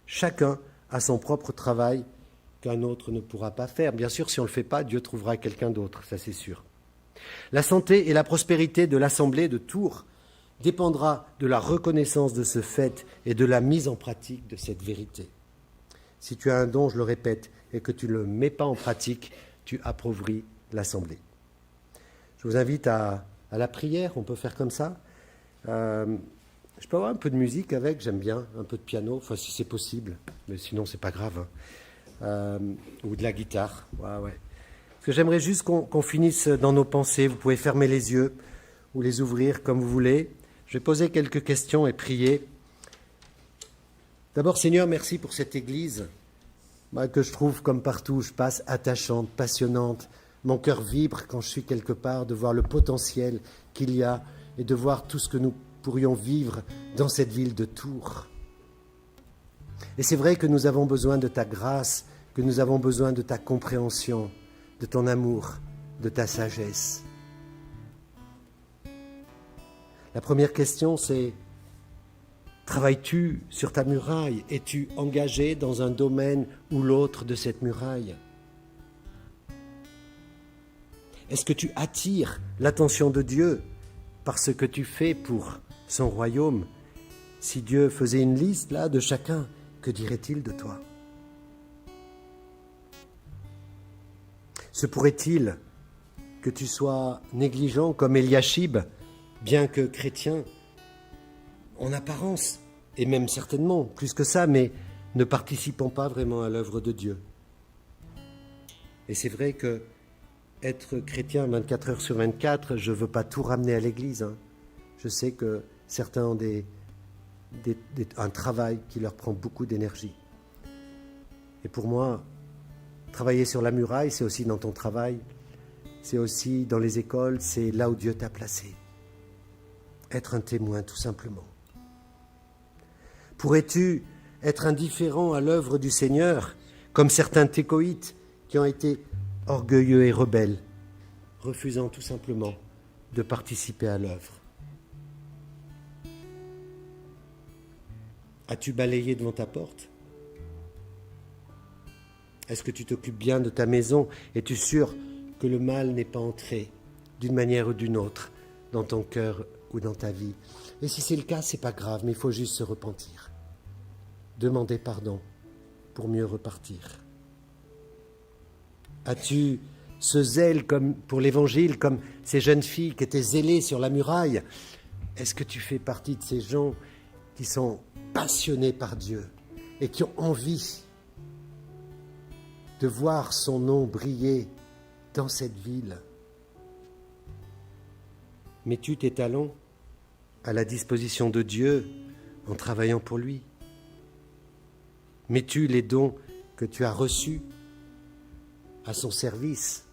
Speaker 1: Chacun a son propre travail qu'un autre ne pourra pas faire. Bien sûr, si on ne le fait pas, Dieu trouvera quelqu'un d'autre, ça c'est sûr. La santé et la prospérité de l'Assemblée de Tours dépendra de la reconnaissance de ce fait et de la mise en pratique de cette vérité. Si tu as un don, je le répète, et que tu ne le mets pas en pratique, tu appauvris l'Assemblée. Je vous invite à la prière, on peut faire comme ça. Je peux avoir un peu de musique avec, j'aime bien, un peu de piano, enfin si c'est possible, mais sinon c'est pas grave. Ou de la guitare, ouais. Parce que j'aimerais juste qu'on finisse dans nos pensées. Vous pouvez fermer les yeux ou les ouvrir comme vous voulez. Je vais poser quelques questions et prier. D'abord, Seigneur, merci pour cette Église que je trouve, comme partout où je passe, attachante, passionnante. Mon cœur vibre quand je suis quelque part, de voir le potentiel qu'il y a et de voir tout ce que nous pourrions vivre dans cette ville de Tours. Et c'est vrai que nous avons besoin de ta grâce, que nous avons besoin de ta compréhension, de ton amour, de ta sagesse. La première question, c'est: travailles-tu sur ta muraille? Es-tu engagé dans un domaine ou l'autre de cette muraille? Est-ce que tu attires l'attention de Dieu par ce que tu fais pour son royaume? Si Dieu faisait une liste là de chacun, que dirait-il de toi? Se pourrait-il que tu sois négligent comme Eliashib, bien que chrétien, en apparence, et même certainement plus que ça, mais ne participant pas vraiment à l'œuvre de Dieu? Et c'est vrai que être chrétien 24 heures sur 24, je ne veux pas tout ramener à l'Église. Je sais que certains ont un travail qui leur prend beaucoup d'énergie. Et pour moi, travailler sur la muraille, c'est aussi dans ton travail, c'est aussi dans les écoles, c'est là où Dieu t'a placé. Être un témoin, tout simplement. Pourrais-tu être indifférent à l'œuvre du Seigneur, comme certains técoïtes qui ont été orgueilleux et rebelles, refusant tout simplement de participer à l'œuvre? As-tu balayé devant ta porte? Est-ce que tu t'occupes bien de ta maison? Es-tu sûr que le mal n'est pas entré d'une manière ou d'une autre dans ton cœur ou dans ta vie? Et si c'est le cas, c'est pas grave, mais il faut juste se repentir. Demander pardon pour mieux repartir. As-tu ce zèle comme pour l'Évangile, comme ces jeunes filles qui étaient zélées sur la muraille, est-ce que tu fais partie de ces gens qui sont passionnés par Dieu et qui ont envie de voir son nom briller dans cette ville? Mets-tu tes talents à la disposition de Dieu en travaillant pour lui? Mets-tu les dons que tu as reçus à son service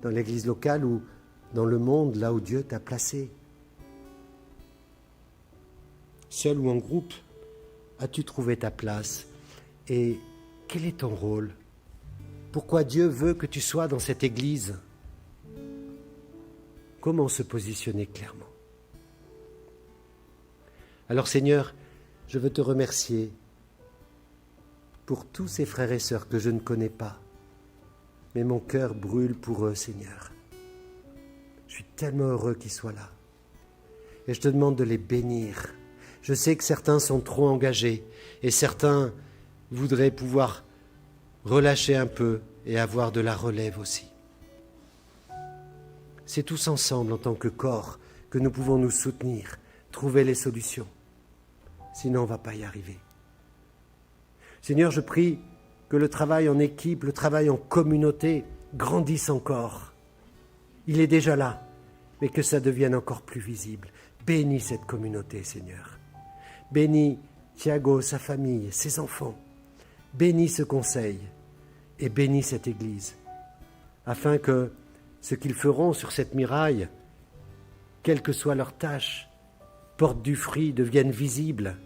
Speaker 1: dans l'église locale ou dans le monde, là où Dieu t'a placé? Seul ou en groupe, as-tu trouvé ta place? Et quel est ton rôle? Pourquoi Dieu veut que tu sois dans cette église? Comment se positionner clairement? Alors Seigneur, je veux te remercier pour tous ces frères et sœurs que je ne connais pas, mais mon cœur brûle pour eux, Seigneur. Je suis tellement heureux qu'ils soient là. Et je te demande de les bénir. Je sais que certains sont trop engagés et certains voudraient pouvoir relâcher un peu et avoir de la relève aussi. C'est tous ensemble, en tant que corps, que nous pouvons nous soutenir, trouver les solutions. Sinon, on ne va pas y arriver. Seigneur, je prie que le travail en équipe, le travail en communauté grandisse encore. Il est déjà là, mais que ça devienne encore plus visible. Bénis cette communauté, Seigneur. Bénis Thiago, sa famille, ses enfants. Bénis ce conseil et bénis cette Église, afin que ce qu'ils feront sur cette muraille, quelle que soit leur tâche, porte du fruit, devienne visible,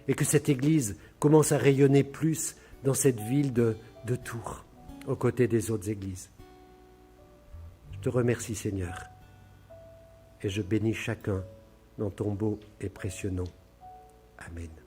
Speaker 1: et que cette Église commence à rayonner plus dans cette ville de Tours, aux côtés des autres églises. Je te remercie, Seigneur, et je bénis chacun dans ton beau et précieux nom. Amen.